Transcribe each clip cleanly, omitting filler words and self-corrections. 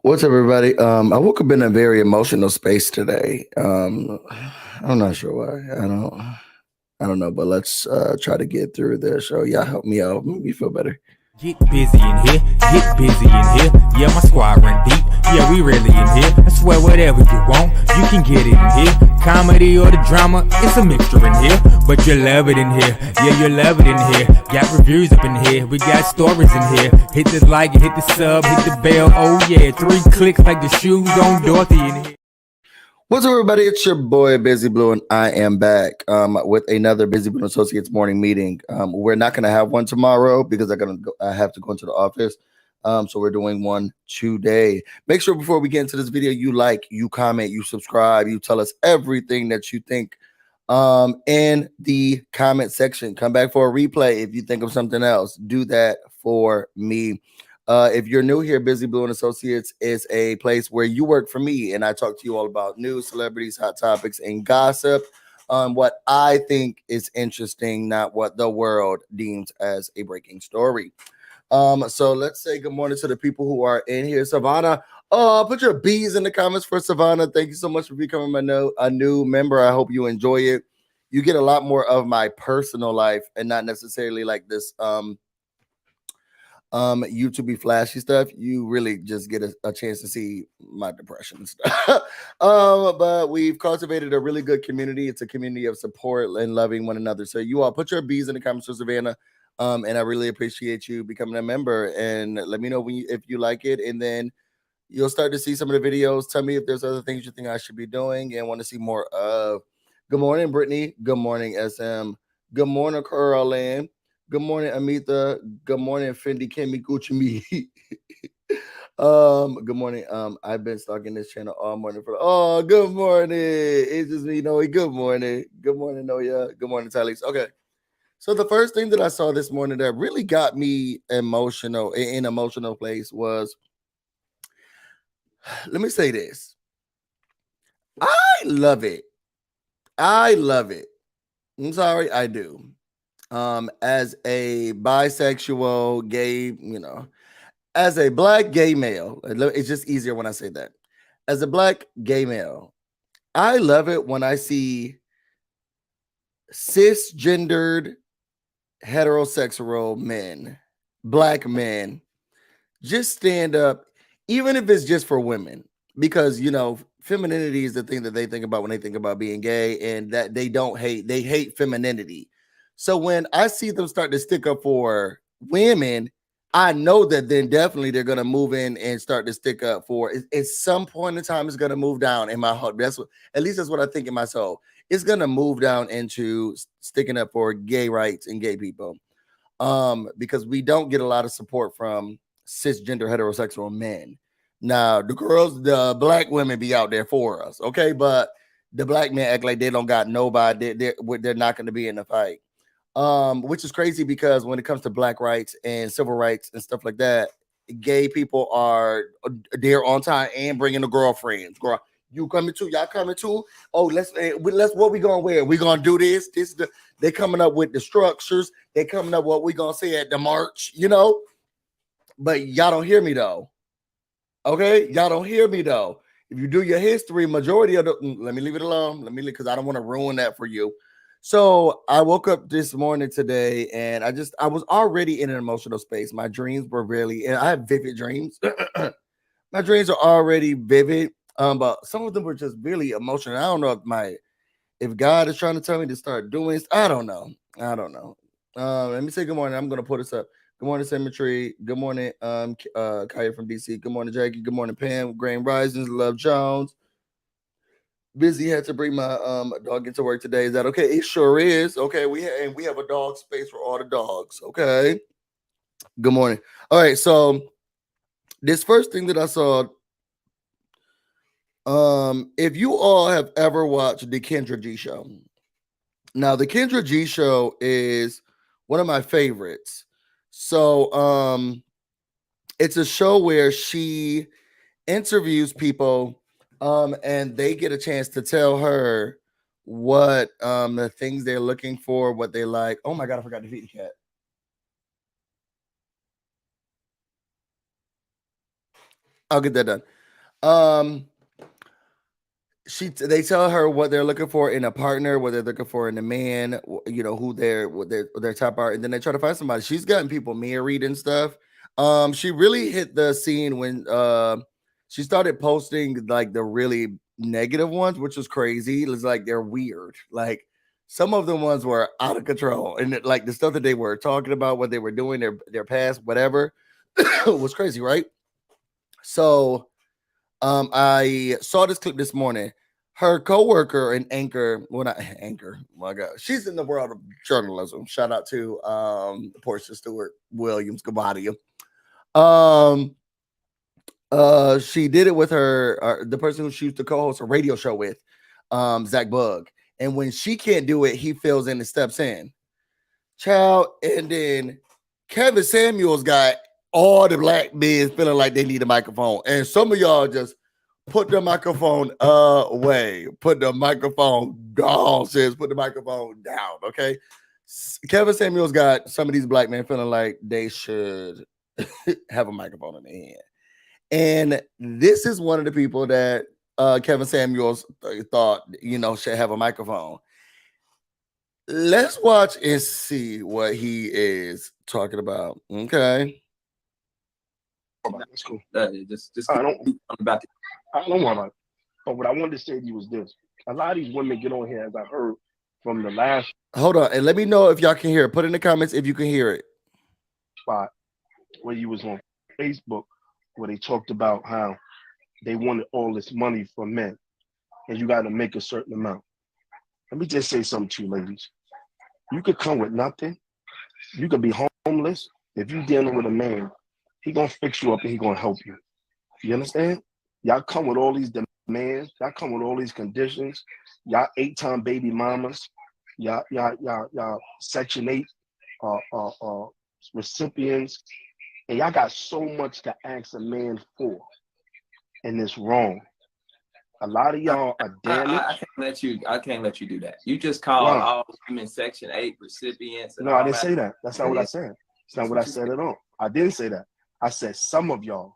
What's up, everybody? I woke up in a very emotional space today. I'm not sure why. I don't know, but let's try to get through this. So y'all help me out, make me feel better. Get busy in here, get busy in here. Yeah, my squad run deep. Yeah, we really in here. I swear whatever you want, you can get it in here. Comedy or the drama, it's a mixture in here. But you love it in here. Yeah, you love it in here. Got reviews up in here. We got stories in here. Hit the like, hit the sub, hit the bell. Oh yeah, 3 clicks like the shoes on Dorothy in here. What's up, everybody? It's your boy BusyBlu, and I am back with another BusyBlu Associates morning meeting. We're not going to have one tomorrow because I have to go into the office. So we're doing one today. Make sure before we get into this video, you like, you comment, you subscribe, you tell us everything that you think in the comment section. Come back for a replay if you think of something else. Do that for me. If you're new here, BusyBlu and Associates is a place where you work for me, and I talk to you all about news, celebrities, hot topics, and gossip. What I think is interesting, not what the world deems as a breaking story. So let's say good morning to the people who are in here. Savannah, put your B's in the comments for Savannah. Thank you so much for becoming a new member. I hope you enjoy it. You get a lot more of my personal life and not necessarily like this YouTube flashy stuff. You really just get a chance to see my depression and stuff. But we've cultivated a really good community. It's a community of support and loving one another. So you all put your B's in the comments for Savannah. And I really appreciate you becoming a member, and let me know if you like it, and then you'll start to see some of the videos. Tell me if there's other things you think I should be doing and want to see more of. Good morning, Brittany. Good morning, SM. Good morning, Carolyn. Good morning, Amita. Good morning, Fendi Kemi Gucci Me. Good morning. I've been stalking this channel all morning good morning. It's just me, Noe. Good morning. Good morning, Noya. Good morning, Talix. Okay. So the first thing that I saw this morning that really got me emotional in emotional place was, let me say this. I love it. I love it. I'm sorry, I do. As a bisexual, gay, as a black gay male, it's just easier when I say that. As a black gay male, I love it when I see cisgendered heterosexual men, black men, just stand up, even if it's just for women, because femininity is the thing that they think about when they think about being gay, and that they hate femininity. So when I see them start to stick up for women, I know that then definitely they're gonna move in and start to stick up for at some point in time. It's gonna move down in my heart. At least that's what I think in my soul. It's gonna move down into sticking up for gay rights and gay people, because we don't get a lot of support from cisgender heterosexual men. Now the black women be out there for us, okay, but the black men act like they don't got nobody. They're not going to be in the fight, which is crazy because when it comes to black rights and civil rights and stuff like that, gay people are there on time and bringing the girlfriends. Girl, you coming too? Y'all coming too? Oh, let's what we gonna wear? We gonna do this. They coming up with the structures. They coming up what we gonna say at the march, But y'all don't hear me though. Okay, y'all don't hear me though. If you do your history, majority of let me leave it alone. Because I don't want to ruin that for you. So I woke up this morning today, and I was already in an emotional space. My dreams were and I have vivid dreams. My dreams are already vivid, but some of them were just really emotional. I don't know if God is trying to tell me to start doing this. I don't know. Let me say good morning. I'm gonna put this up. Good morning, Symmetry. Good morning, Kaya from DC. Good morning, Jackie. Good morning, Pam. Grand Risings. Love Jones. Busy had to bring my dog into work today. Is that okay? It sure is. Okay, we have a dog space for all the dogs. Okay. Good morning. All right, so this first thing that I saw, if you all have ever watched the Kendra G show. Now, the Kendra G show is one of my favorites. So, it's a show where she interviews people, and they get a chance to tell her what the things they're looking for, what they like. Oh my God, I forgot to feed the cat. I'll get that done. Um, they tell her what they're looking for in a partner, what they're looking for in a man, you know, who their what their top are, and then they try to find somebody. She's gotten people married and stuff. She really hit the scene when she started posting like the really negative ones, which was crazy. It was like they're weird. Like some of the ones were out of control, and like the stuff that they were talking about, what they were doing, their past, whatever, was crazy, right? So I saw this clip this morning. Her coworker and anchor, well, not anchor, my God, she's in the world of journalism. Shout out to Portia Stewart Williams Gabadia. Um, she did it with her, the person who she used to co-host a radio show with, Zach Bug. And when she can't do it, he fills in and steps in. Child, and then Kevin Samuels got all the black men feeling like they need a microphone, and some of y'all just put the microphone away, put the microphone down, sis, put the microphone down, okay? Kevin Samuels got some of these black men feeling like they should have a microphone in their hand, and this is one of the people that Kevin Samuels thought, you know, should have a microphone. Let's watch and see what he is talking about. Okay. That's cool. Just I don't about the I don't want to. But what I wanted to say to you was this: a lot of these women get on here, as I heard from the last Hold on, and let me know if y'all can hear it. Put in the comments if you can hear it. spot where you was on Facebook, where they talked about how they wanted all this money from men, and you got to make a certain amount. Let me just say something to you, ladies. You could come with nothing. You could be homeless. If you dealing with a man, he gonna fix you up and he gonna help you. You understand? Y'all come with all these demands. Y'all come with all these conditions. Y'all 8-time baby mamas. Y'all Section 8 recipients. And y'all got so much to ask a man for. And it's wrong. A lot of y'all are damaged. I can't let you do that. You just called all women Section 8 recipients. And No, all I didn't that. say that. That's not what I said. It's not what I said at all. I didn't say that. I said some of y'all.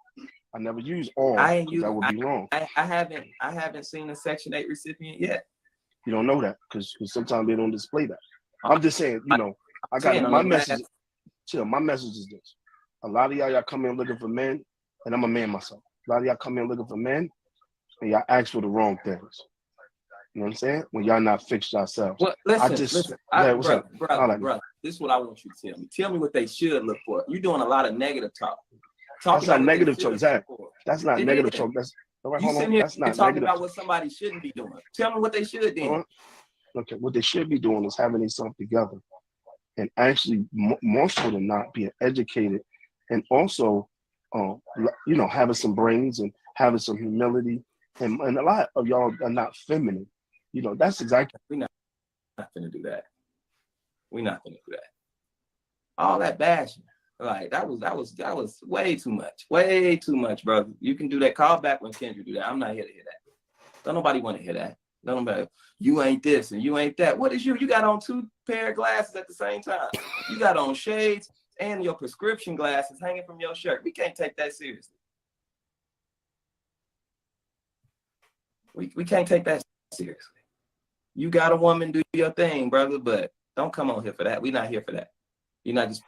I never use all. That would be wrong. I haven't seen a Section 8 recipient yet. You don't know that because sometimes they don't display that. I'm just saying, you know, I got my message. Chill. My message is this: a lot of y'all come in looking for men, and I'm a man myself. A lot of y'all come in looking for men, and y'all ask for the wrong things. You know what I'm saying? When y'all not fixed yourselves. Well, listen. What's up? Brother, this is what I want you to tell me. Tell me what they should look for. You're doing a lot of negative talk. That's not negative talk, Zach. That's not negative talk. That's all right. You Hold on. here That's not talking negative. about what somebody shouldn't be doing. Tell me what they should do. Okay, what they should be doing is having themselves together, and actually more so than not being educated, and also, you know, having some brains and having some humility. And a lot of y'all are not feminine. You know, that's exactly. We're not gonna do that. We're not gonna do that. All that bashing, like that was way too much, brother. You can do that. Call back when Kendra do that. I'm not here to hear that. Don't nobody want to hear that. Don't nobody. You ain't this and you ain't that. What is you? You got on 2 pair of glasses at the same time. You got on shades and your prescription glasses hanging from your shirt. We can't take that seriously. We can't take that seriously. You got a woman, do your thing, brother, but don't come on here for that. We're not here for that. You're not just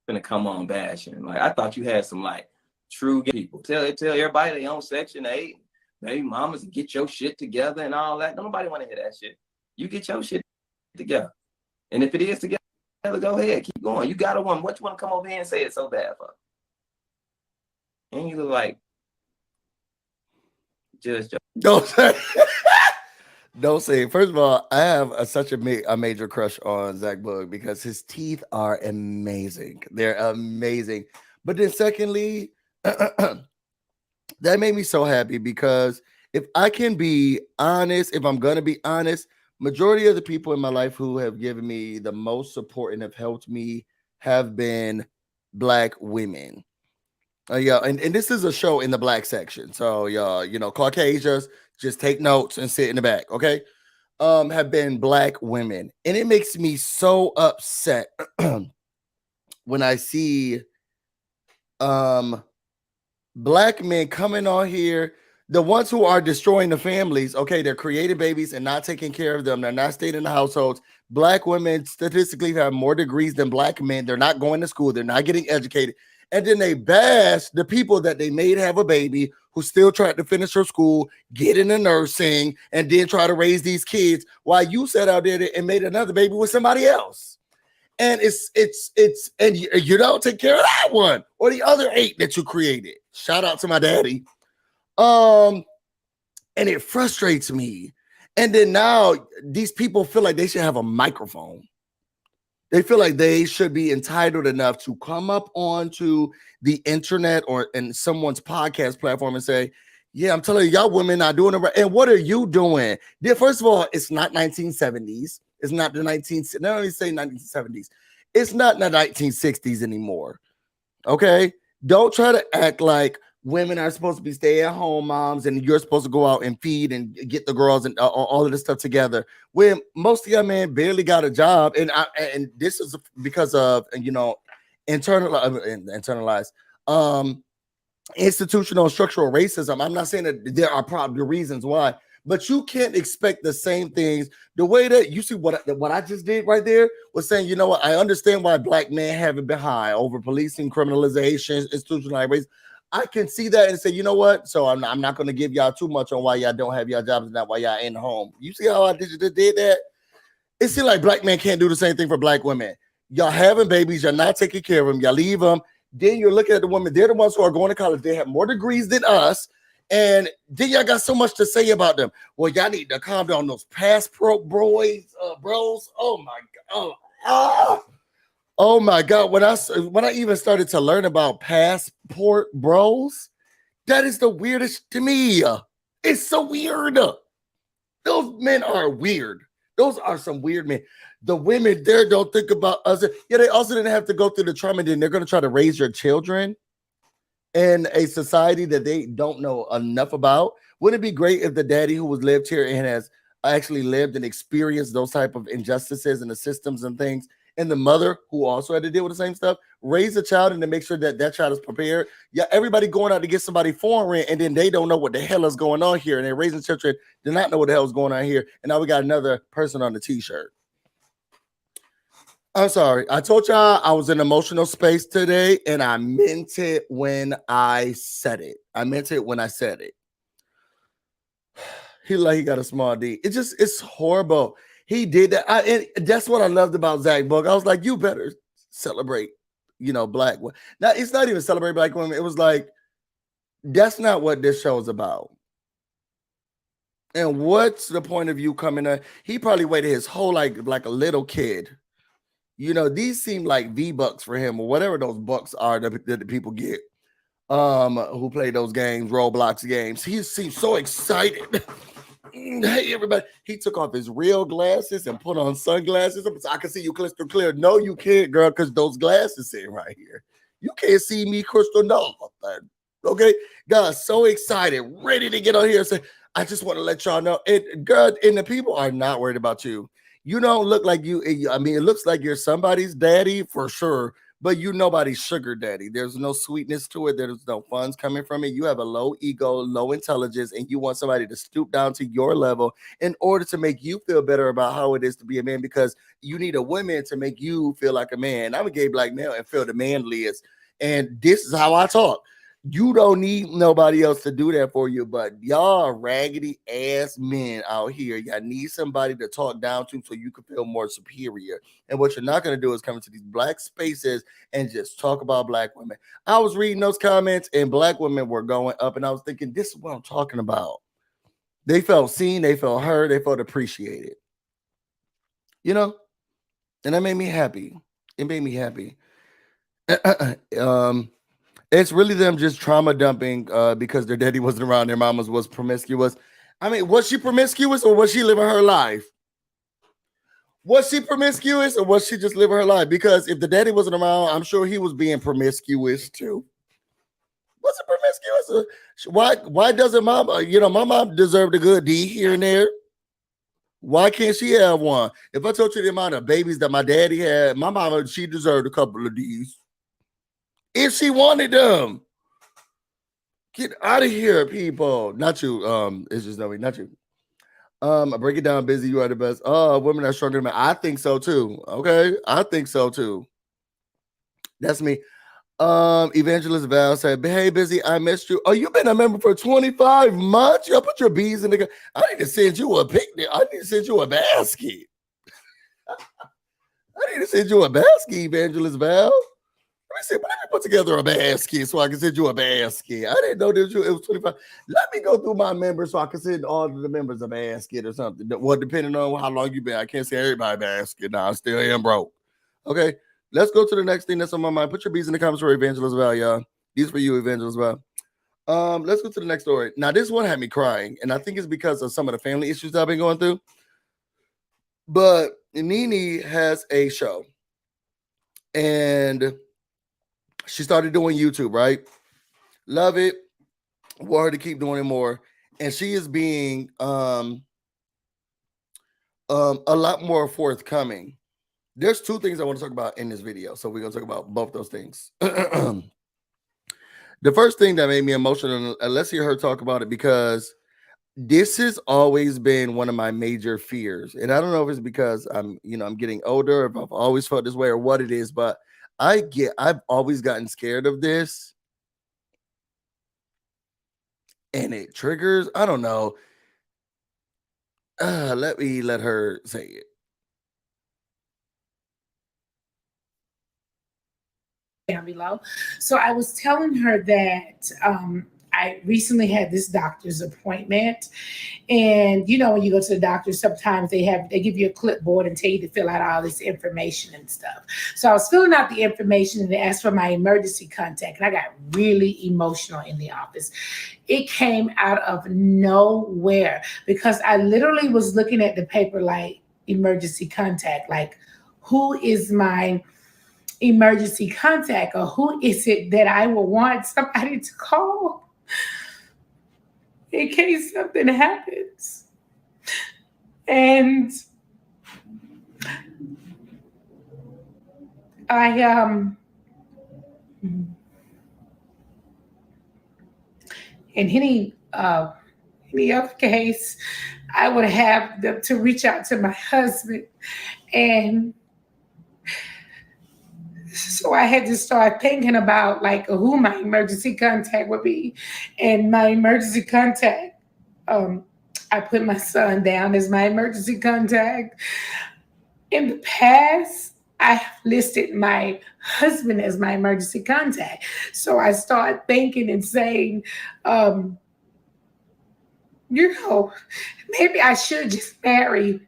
gonna come on bashing. Like I thought you had some like true people. Tell everybody they own Section 8, baby mamas, get your shit together and all that. Nobody want to hear that shit. You get your shit together. And if it is together, go ahead, keep going. You got a woman. What you want to come over here and say it's so bad for? And you look like just Don't say. Don't say it. First of all, I have such a major crush on Zach Bug because his teeth are amazing. They're amazing. But then secondly, that made me so happy because if I can be honest, if I'm going to be honest, majority of the people in my life who have given me the most support and have helped me have been Black women. Yeah, and this is a show in the Black section. So y'all, you know, Caucasians, just take notes and sit in the back, okay? Have been Black women. And it makes me so upset when I see Black men coming on here The ones who are destroying the families, okay, they're creating babies and not taking care of them. They're not staying in the households. Black women statistically have more degrees than black men. They're not going to school. They're not getting educated. And then they bash the people that they made have a baby who still tried to finish her school, get into nursing, and then try to raise these kids while you sat out there and made another baby with somebody else. And and you don't take care of that one or the other 8 that you created. Shout out to my daddy. And it frustrates me. And then now these people feel like they should have a microphone. They feel like they should be entitled enough to come up onto the internet or in someone's podcast platform and say, yeah, I'm telling you, y'all women not doing it right. And what are you doing? First of all, it's not 1970s. It's not the 1970s. Not only say 1970s. It's not the 1960s anymore. Okay? Don't try to act like women are supposed to be stay-at-home moms and you're supposed to go out and feed and get the girls and all of this stuff together. When most of y'all men barely got a job, and this is because of internalized institutional and structural racism. I'm not saying that there are probably reasons why, but you can't expect the same things. The way that you see what I just did right there was saying, you know what? I understand why black men haven't been high over policing, criminalization, institutionalized racism. I can see that and say, you know what? So I'm not going to give y'all too much on why y'all don't have your jobs and not why y'all ain't home. You see how I did that? It seems like black men can't do the same thing for black women. Y'all having babies, you're not taking care of them, y'all leave them. Then you're looking at the women, they're the ones who are going to college. They have more degrees than us. And then y'all got so much to say about them. Well, y'all need to calm down those passport bros. Oh my God. Oh my God. When I even started to learn about passport bros, that is the weirdest to me. It's so weird. Those men are weird. Those are some weird men. The women there don't think about us. Yeah, they also didn't have to go through the trauma. Then they're going to try to raise your children in a society that they don't know enough about. Wouldn't it be great if the daddy who was lived here and has actually lived and experienced those type of injustices and the systems and things, and the mother who also had to deal with the same stuff, raise a child and to make sure that that child is prepared? Yeah, everybody going out to get somebody foreign and then they don't know what the hell is going on here, and they're raising children do not know what the hell is going on here, and now we got another person on the t-shirt. I'm sorry. I told y'all I was in emotional space today, and I meant it when I said it. He got a small D. It's horrible. He did that. And that's what I loved about Zach Book. I was like, you better celebrate, black women. Now, it's not even celebrate black women. It was like, that's not what this show is about. And what's the point of you coming up? He probably waited his whole like a little kid. These seem like V-Bucks for him or whatever those bucks are that the people get who play those games, Roblox games. He seems so excited. Hey, everybody. He took off his real glasses and put on sunglasses. So I can see you crystal clear. No, you can't, girl, because those glasses sitting right here. You can't see me crystal no. Okay? God, so excited, ready to get on here and say, I just want to let y'all know. Girl, and the people are not worried about you. You don't look like you. I mean, it looks like you're somebody's daddy for sure, but you nobody's sugar daddy. There's no sweetness to it. There's no funds coming from it. You have a low ego, low intelligence, and you want somebody to stoop down to your level in order to make you feel better about how it is to be a man, because you need a woman to make you feel like a man. I'm a gay black male and feel the manliest. And this is how I talk. You don't need nobody else to do that for you, but y'all raggedy ass men out here, y'all need somebody to talk down to so you can feel more superior. And what you're not going to do is come into these black spaces and just talk about black women. I was reading those comments and black women were going up, and I was thinking, this is what I'm talking about. They felt seen, they felt heard, they felt appreciated. And that made me happy. It made me happy. It's really them just trauma dumping because their daddy wasn't around, their mamas was promiscuous. I mean, was she promiscuous or was she living her life? Was she promiscuous or was she just living her life? Because if the daddy wasn't around, I'm sure he was being promiscuous too. Was it promiscuous? Why doesn't mama, my mom deserved a good D here and there. Why can't she have one? If I told you the amount of babies that my daddy had, my mama, she deserved a couple of D's. If she wanted them. Get out of here, people. Not you. It's just no, not you. I break it down, busy. You are the best. Oh, women are stronger than men. I think so too. Okay, I think so too. That's me. Evangelist Val said, "Hey, busy. I missed you. Oh, you've been a member for 25 months. You put your bees in the. I need to send you a picnic. I need to send you a basket. I need to send you a basket, Evangelist Val. Let me put together a basket so I can send you a basket. I didn't know that it was 25. Let me go through my members so I can send all of the members a basket or something. Well, depending on how long you've been, I can't say everybody a basket. Now I still am broke. Okay, let's go to the next thing that's on my mind. Put your bees in the comments for Evangelist Val, y'all. These for you, Evangelist Val. Let's go to the next story. Now, this one had me crying, and I think it's because of some of the family issues I've been going through. But Nene has a show, and she started doing YouTube, right? Love it. Want her to keep doing it more. And she is being a lot more forthcoming. There's two things I want to talk about in this video. So we're going to talk about both those things. The first thing that made me emotional, and let's hear her talk about it, because this has always been one of my major fears. And I don't know if it's because I'm getting older, if I've always felt this way or what it is, but I've always gotten scared of this. And it triggers, I don't know. Let her say it. Down below. So I was telling her that I recently had this doctor's appointment, and when you go to the doctor, sometimes they give you a clipboard and tell you to fill out all this information and stuff. So I was filling out the information, and they asked for my emergency contact, and I got really emotional in the office. It came out of nowhere because I literally was looking at the paper like emergency contact, like who is my emergency contact, or who is it that I will want somebody to call in case something happens. And in any other case, I would have to reach out to my husband, and so I had to start thinking about like who my emergency contact would be. And my emergency contact, I put my son down as my emergency contact. In the past, I have listed my husband as my emergency contact. So I started thinking and saying, maybe I should just marry,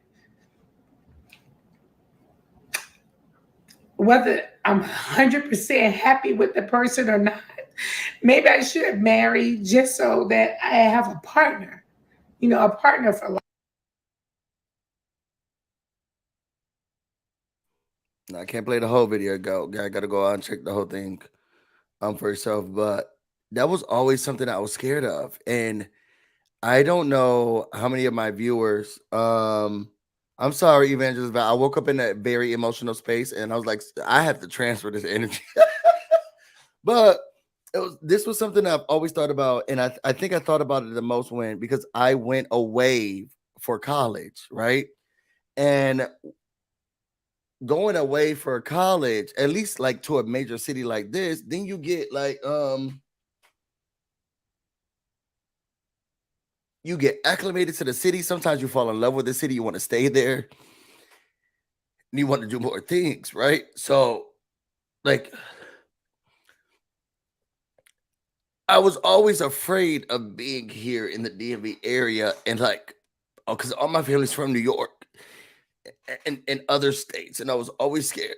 whether I'm 100% happy with the person or not. Maybe I should marry just so that I have a partner, a partner for life. I can't play the whole video. I got to go out and check the whole thing for yourself. But that was always something I was scared of. And I don't know how many of my viewers, I'm sorry, Evangelist Val. I woke up in a very emotional space, and I was like, I have to transfer this energy. But this was something I've always thought about, and I think I thought about it the most because I went away for college, right? And going away for college, at least like to a major city like this, then you get like you get acclimated to the city. Sometimes you fall in love with the city. You want to stay there. And you want to do more things, right? So, like, I was always afraid of being here in the DMV area, and like, because all my family's from New York and other states, and I was always scared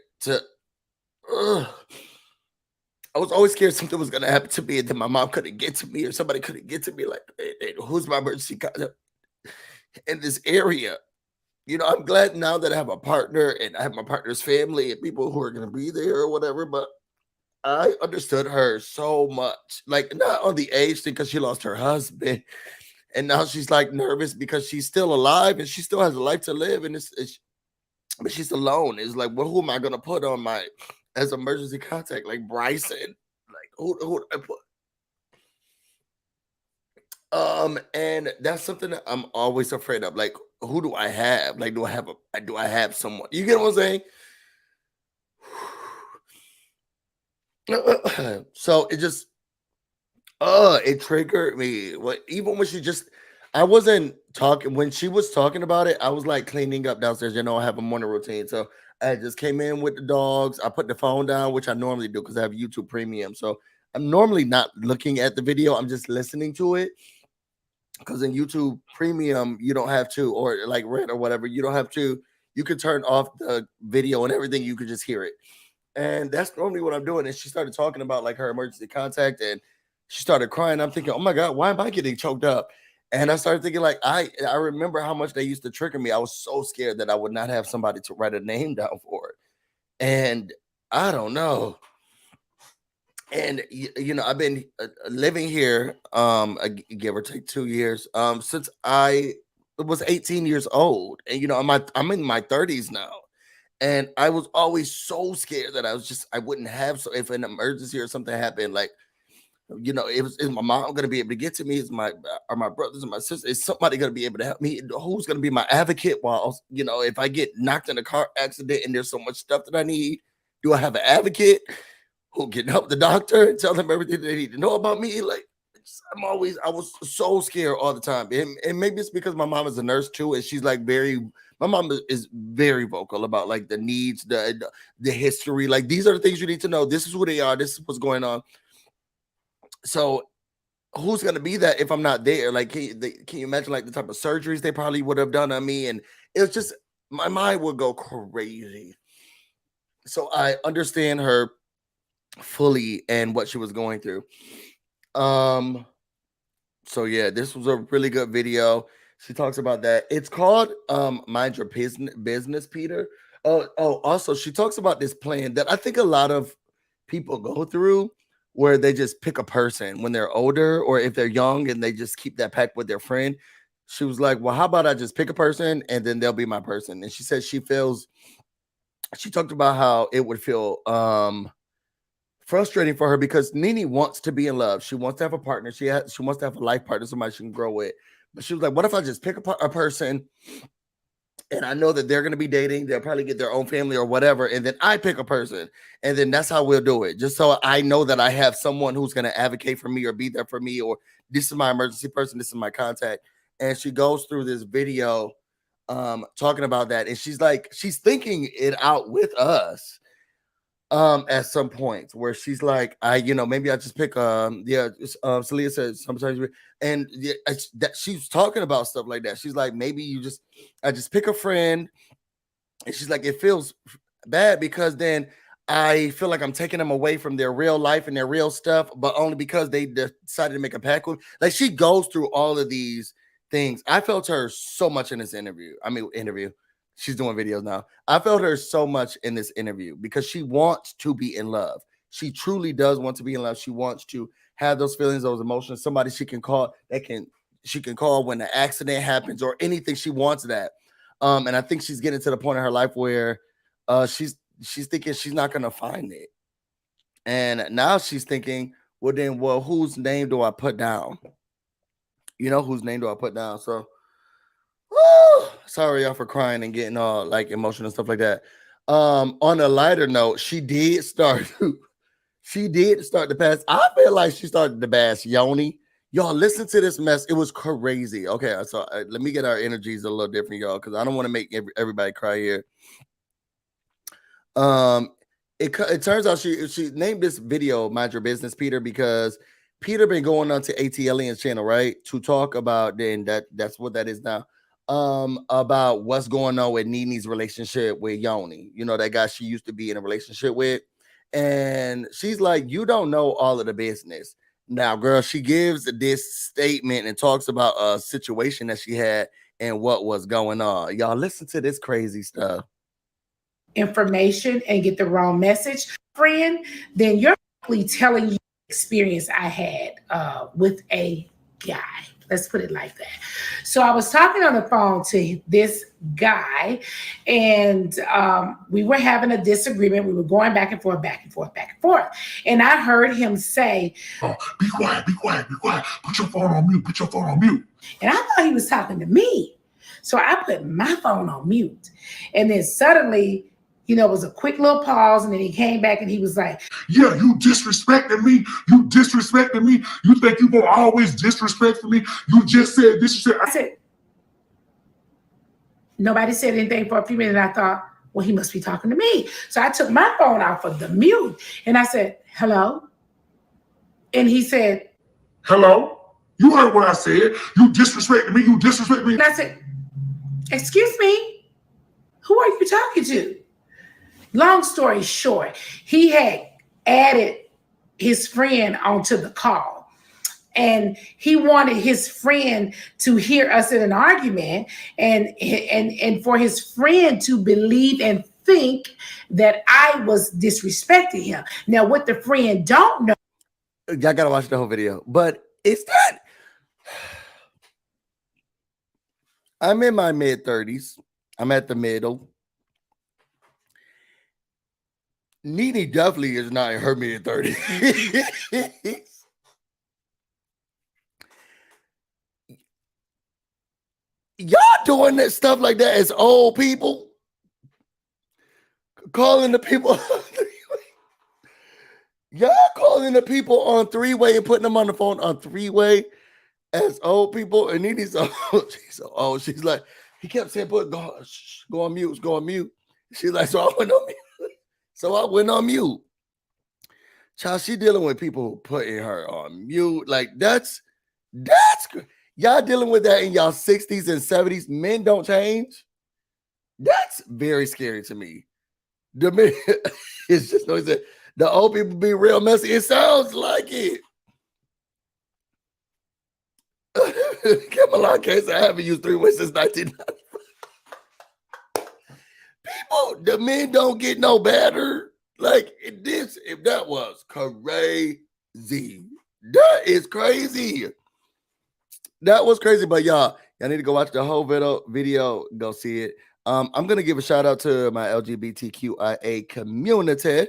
I was always scared something was gonna happen to me, and then my mom couldn't get to me, or somebody couldn't get to me. Like, hey, who's my emergency contact in this area? I'm glad now that I have a partner, and I have my partner's family and people who are gonna be there or whatever. But I understood her so much, like not on the age thing because she lost her husband, and now she's like nervous because she's still alive and she still has a life to live, and but she's alone. It's like, well, who am I gonna put on my as emergency contact? Like Bryson, like who do I put? And that's something that I'm always afraid of. Like, who do I have? Like, do I have someone? You get what I'm saying? So it just it triggered me. What, even when I wasn't talking when she was talking about it, I was like cleaning up downstairs. I have a morning routine. So I just came in with the dogs. I put the phone down, which I normally do because I have YouTube Premium. So I'm normally not looking at the video, I'm just listening to it. Because in YouTube Premium, you don't have to, or like Red or whatever, you don't have to, you can turn off the video and everything, you can just hear it. And that's normally what I'm doing. And she started talking about like her emergency contact and she started crying. I'm thinking, oh my God, why am I getting choked up? And I started thinking, like, I remember how much they used to trigger me. I was so scared that I would not have somebody to write a name down for it. And I don't know. And I've been living here, give or take 2 years, since I was 18 years old. And I'm in my 30s now. And I was always so scared that I wouldn't have. So if an emergency or something happened, like, is my mom going to be able to get to me? Are my brothers and my sisters? Is somebody going to be able to help me? Who's going to be my advocate while, if I get knocked in a car accident and there's so much stuff that I need, do I have an advocate who can help the doctor and tell them everything they need to know about me? Like, I was so scared all the time. And maybe it's because my mom is a nurse too. And she's like my mom is very vocal about like the needs, the history. Like, these are the things you need to know. This is who they are. This is what's going on. So who's going to be that if I'm not there? Like, can you imagine like the type of surgeries they probably would have done on me? And it was just, my mind would go crazy. So I understand her fully and what she was going through. So yeah, this was a really good video. She talks about that. It's called Mind Your Business, Peter. Also she talks about this plan that I think a lot of people go through, where they just pick a person when they're older or if they're young and they just keep that pact with their friend. She was like, well, how about I just pick a person and then they'll be my person? And she said she talked about how it would feel frustrating for her because Nene wants to be in love. She wants to have a partner. She wants to have a life partner, somebody she can grow with. But she was like, what if I just pick a person and I know that they're going to be dating, they'll probably get their own family or whatever, and then I pick a person, and then that's how we'll do it. Just so I know that I have someone who's going to advocate for me or be there for me, or this is my emergency person, this is my contact. And she goes through this video talking about that, and she's thinking it out with us at some point where she's like, maybe I just pick Celia said sometimes and that she's talking about stuff like that. She's like, maybe I just pick a friend, and she's like, it feels bad because then I feel like I'm taking them away from their real life and their real stuff, but only because they decided to make a pact with. Like, she goes through all of these things. I felt her so much in this interview. She's doing videos now. I felt her so much in this interview because she wants to be in love. She truly does want to be in love. She wants to have those feelings, those emotions, somebody she can call she can call when an accident happens or anything. She wants that. And I think she's getting to the point in her life where she's thinking she's not going to find it. And now she's thinking, well, whose name do I put down? Whose name do I put down? So, sorry y'all for crying and getting all like emotional and stuff like that. On a lighter note, she did start the pass. I feel like she started the bash Yoni. Y'all listen to this mess. It was crazy. Okay, so let me get our energies a little different, y'all, because I don't want to make everybody cry here. It turns out she named this video Mind Your Business, Peter, because Peter been going on to ATLian's channel, right, to talk about, then that's what that is now, about what's going on with Nene's relationship with Yoni, that guy she used to be in a relationship with. And she's like, you don't know all of the business. Now, girl, she gives this statement and talks about a situation that she had and what was going on. Y'all listen to this crazy stuff. Information and get the wrong message, friend, then you're probably telling you the experience I had with a guy. Let's put it like that. So I was talking on the phone to this guy, and we were having a disagreement. We were going back and forth, back and forth, back and forth. And I heard him say, "Oh, be quiet, be quiet, be quiet. Put your phone on mute, put your phone on mute." And I thought he was talking to me. So I put my phone on mute. And then suddenly, it was a quick little pause, and then he came back and he was like, "Yeah, you disrespecting me. You disrespecting me. You think you gonna always disrespect me? You just said disrespect." I said, nobody said anything for a few minutes. I thought, well, he must be talking to me. So I took my phone off of the mute and I said, hello? And he said, "Hello? You heard what I said. You disrespecting me. You disrespect me." and I said, excuse me, who are you talking to? Long story short, he had added his friend onto the call, and he wanted his friend to hear us in an argument, and for his friend to believe and think that I was disrespecting him. Now, what the friend don't know, y'all gotta watch the whole video, but it's that I'm in my mid-30s. I'm at the middle. Nene definitely is not in her mid-30s. Y'all doing that stuff like that as old people? Calling the people y'all calling the people on three-way and putting them on the phone on three-way as old people. And Nene's so she's so old. She's like, he kept saying, go on mute, go on mute. She's like, so I went on mute. So I went on mute. Child, she dealing with people putting her on mute. Like that's y'all dealing with that in y'all 60s and 70s. Men don't change. That's very scary to me. The men, it's just the old people be real messy. It sounds like it. Camelot case, I haven't used three-way since 1990. People, the men don't get no better. Like this, if that was crazy, that is crazy. That was crazy. But y'all need to go watch the whole video. Go see it. I'm gonna give a shout out to my LGBTQIA community.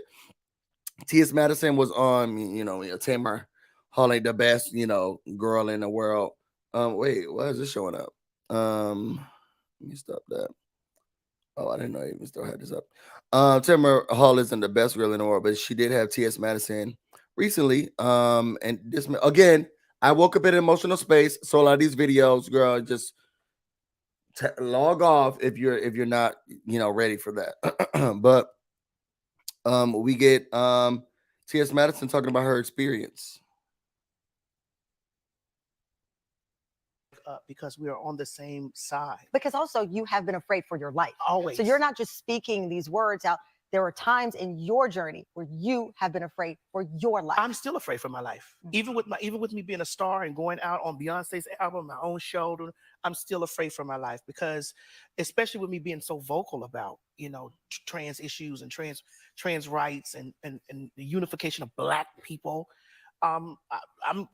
T.S. Madison was on. Tamara Hall ain't the best, girl in the world. Wait, why is this showing up? Let me stop that. Oh, I didn't know I even still had this up. Tamara Hall isn't the best girl in the world, but she did have T.S. Madison recently. And this again, I woke up in an emotional space. So a lot of these videos, girl, just log off if you're not ready for that. But we get T.S. Madison talking about her experience. Because we are on the same side. Because also you have been afraid for your life. Always. So you're not just speaking these words out. There are times in your journey where you have been afraid for your life. I'm still afraid for my life. Even with me being a star and going out on Beyonce's album, my own show, I'm still afraid for my life, because especially with me being so vocal about, trans issues and trans rights and the unification of Black people. I'm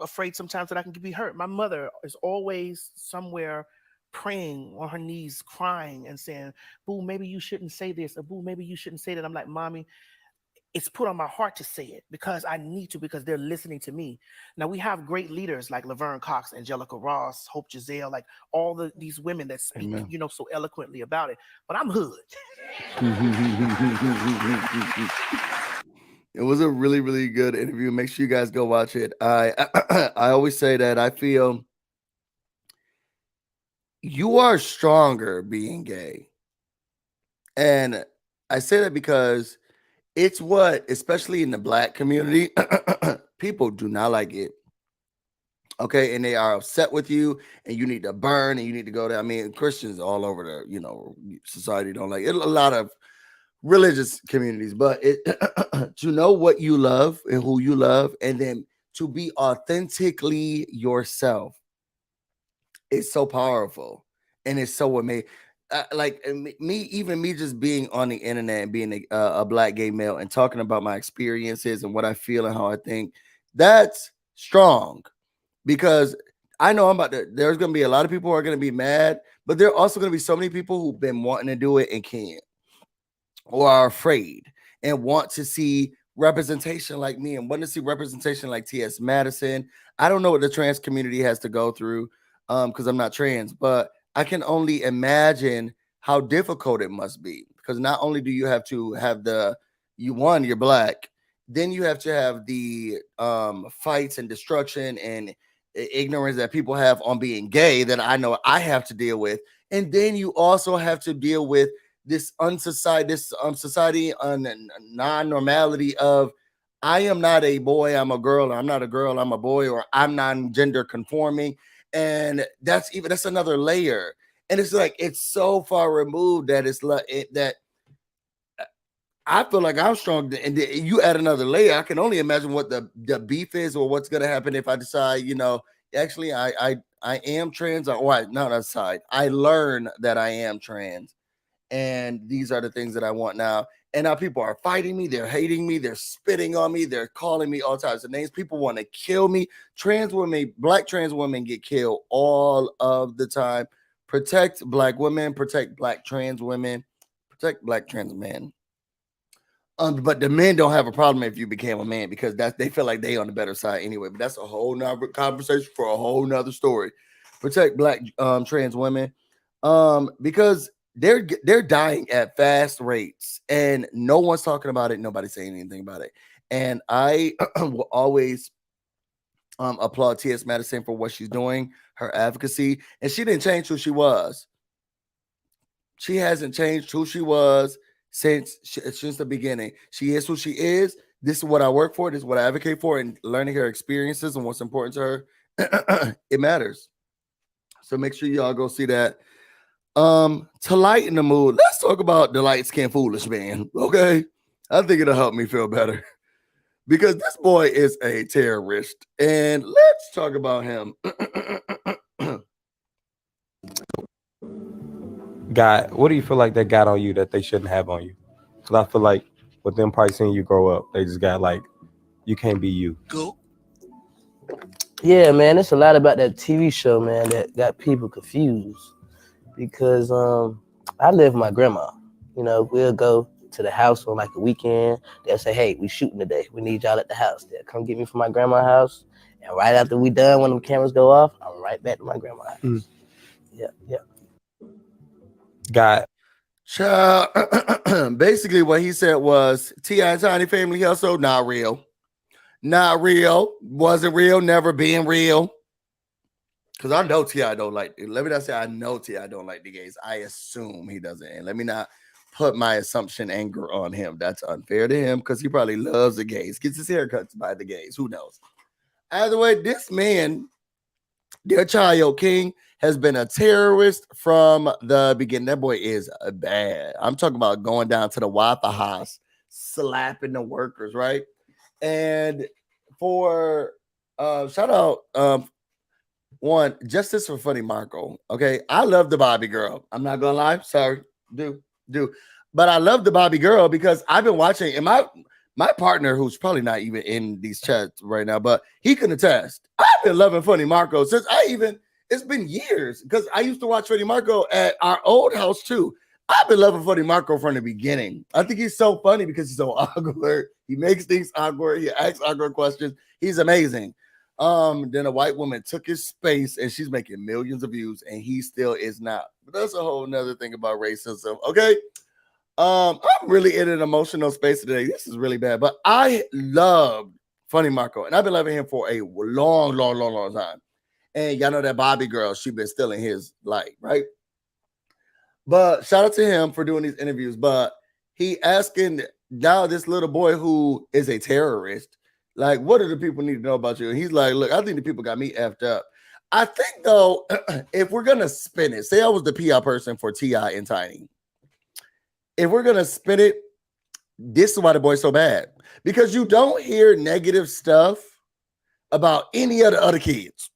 afraid sometimes that I can be hurt. My mother is always somewhere praying on her knees, crying and saying, "Boo, maybe you shouldn't say this," or "Boo, maybe you shouldn't say that." I'm like, "Mommy, it's put on my heart to say it because I need to, because they're listening to me." Now we have great leaders like Laverne Cox, Angelica Ross, Hope Giselle, like all these women that speak, Amen. So eloquently about it. But I'm hood. It was a really, really good interview. Make sure you guys go watch it. I always say that I feel you are stronger being gay. And I say that because it's what, especially in the Black community, people do not like it. Okay, and they are upset with you, and you need to burn, and you need to go there. I mean, Christians all over the society don't like it. A lot of religious communities, but to know what you love and who you love, and then to be authentically yourself, is so powerful, and it's so amazing. Like me just being on the internet and being a Black gay male and talking about my experiences and what I feel and how I think, that's strong, because I know there's gonna be a lot of people who are gonna be mad, but there are also gonna be so many people who've been wanting to do it and can't, or are afraid and want to see representation like me and want to see representation like T.S. Madison. I don't know what the trans community has to go through because I'm not trans, but I can only imagine how difficult it must be, because not only do you have to have you're black, then you have to have the fights and destruction and ignorance that people have on being gay that I know I have to deal with, and then you also have to deal with this society non-normality of I am not a boy, I'm a girl, or I'm not a girl, I'm a boy, or I'm non-gender conforming, and that's another layer, and it's like it's so far removed that it's like that I feel like I'm strong, and you add another layer. I can only imagine what the beef is, or what's gonna happen if I decide, actually I am trans, or not aside, I learn that I am trans, and these are the things that I want now. And now people are fighting me, they're hating me, they're spitting on me, they're calling me all types of names. People want to kill me. Trans women, black trans women get killed all of the time. Protect black women, protect black trans women, protect black trans men. But the men don't have a problem if you became a man, because they feel like they on the better side anyway. But that's a whole nother conversation for a whole nother story. Protect black trans women, because they're dying at fast rates, and no one's talking about it. Nobody's saying anything about it. And I will always applaud T.S. Madison for what she's doing, her advocacy, and she didn't change who she was. She hasn't changed who she was since the beginning. She is who she is. This is what I work for. This is what I advocate for, and learning her experiences and what's important to her, it matters. So make sure y'all go see that. To lighten the mood, let's talk about the light skin foolish man. Okay, I think it'll help me feel better, because this boy is a terrorist, and let's talk about him. What do you feel like they got on you that they shouldn't have on you? Because I feel like with them probably seeing you grow up, they just got like, you can't be you. Go. Yeah, man, it's a lot about that TV show, man, that got people confused. Because I live with my grandma. We'll go to the house on like a weekend. They'll say, hey, we shooting today. We need y'all at the house. They'll come get me from my grandma's house. And right after we done, when the cameras go off, I'm right back to my grandma's house. Mm. Yeah. Got basically what he said was T.I. Tiny Family Hustle, not real. Not real. Wasn't real, never being real. Because I know T.I. don't like it. Let me not say I know T.I. don't like the gays. I assume he doesn't. And let me not put my assumption anger on him. That's unfair to him, because he probably loves the gays. Gets his haircuts by the gays. Who knows? Either way, this man, their child king, has been a terrorist from the beginning. That boy is bad. I'm talking about going down to the Waffle House, slapping the workers, right? And for shout out one, justice for Funny Marco. Okay, I love the Bobby girl. I'm not gonna lie. Sorry, do, but I love the Bobby girl because I've been watching, and my partner, who's probably not even in these chats right now, but he can attest. I've been loving Funny Marco since it's been years, because I used to watch Funny Marco at our old house too. I've been loving Funny Marco from the beginning. I think he's so funny because he's so awkward. He makes things awkward. He asks awkward questions. He's amazing. Then a white woman took his space, and she's making millions of views, and he still is not. But that's a whole nother thing about racism. Okay. I'm really in an emotional space today. This is really bad, but I love Funny Marco, and I've been loving him for a long time. And y'all know that Bobby girl, she been still in his life, right? But shout out to him for doing these interviews. But he asking now this little boy who is a terrorist, like, what do the people need to know about you? And he's like, look, I think the people got me effed up. I think, though, if we're going to spin it, say I was the PR person for T.I. and Tiny. If we're going to spin it, this is why the boy's so bad. Because you don't hear negative stuff about any of the other kids.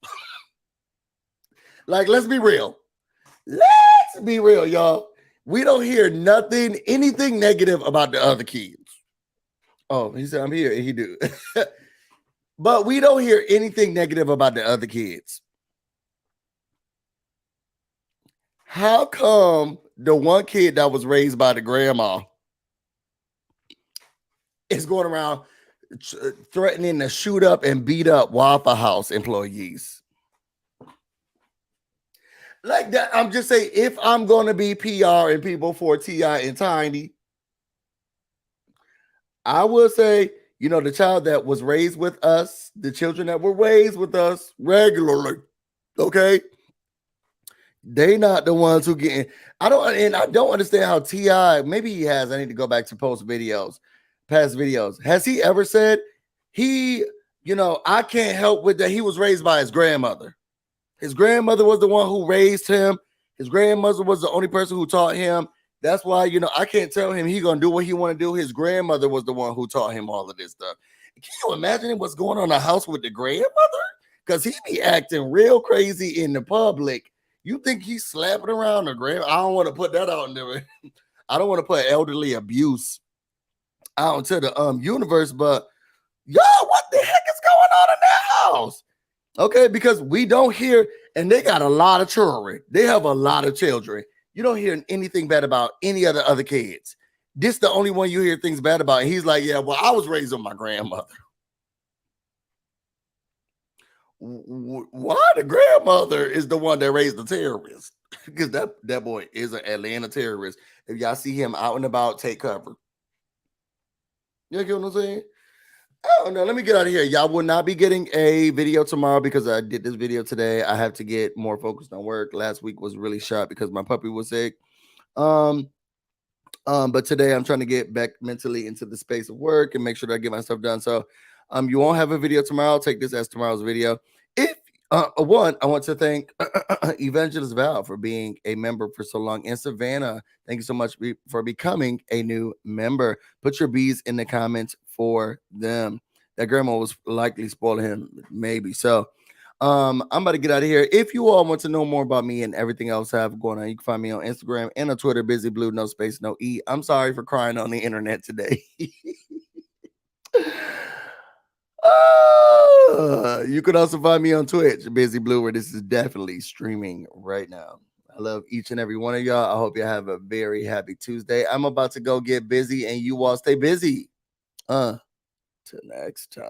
Like, let's be real. Let's be real, y'all. We don't hear anything negative about the other kids. Oh, he said, I'm here. And he do. But we don't hear anything negative about the other kids. How come the one kid that was raised by the grandma is going around threatening to shoot up and beat up Waffle House employees? Like that, I'm just saying, if I'm going to be PR and people for T.I. and Tiny, I will say, you know, the child that was raised with us, the children that were raised with us regularly, okay? They not the ones who getting. I don't understand how T.I. maybe he has. I need to go back to past videos. Has he ever said he, you know, I can't help with that? He was raised by his grandmother. His grandmother was the one who raised him. His grandmother was the only person who taught him. That's why, you know, I can't tell him he gonna do what he want to do. His grandmother was the one who taught him all of this stuff. Can you imagine what's going on in the house with the grandmother? Because he be acting real crazy in the public. You think he's slapping around the grandma? I don't want to put that out in there. I don't want to put elderly abuse out into the universe, but yo, what the heck is going on in that house? Okay, because we don't hear, and they got a lot of children. They have a lot of children. You don't hear anything bad about any other kids. This the only one you hear things bad about. And he's like, yeah, well, I was raised with my grandmother. Why the grandmother is the one that raised the terrorist? Because that boy is an Atlanta terrorist. If y'all see him out and about, take cover. You get what I'm saying? Oh no, let me get out of here. Y'all will not be getting a video tomorrow because I did this video today. I have to get more focused on work. Last week was really short because my puppy was sick. But today I'm trying to get back mentally into the space of work and make sure that I get my stuff done. So you won't have a video tomorrow. I'll take this as tomorrow's video. If I want to thank Evangelist Val for being a member for so long, and Savannah, thank you so much for becoming a new member. Put your B's in the comments for them. That grandma was likely spoiling him, maybe. So I'm about to get out of here. If you all want to know more about me and everything else I have going on, you can find me on Instagram and on Twitter, BusyBlu, no space, no E. I'm sorry for crying on the internet today. You can also find me on Twitch, BusyBlu, where this is definitely streaming right now. I love each and every one of y'all. I hope you have a very happy Tuesday. I'm about to go get busy, and you all stay busy. Till next time.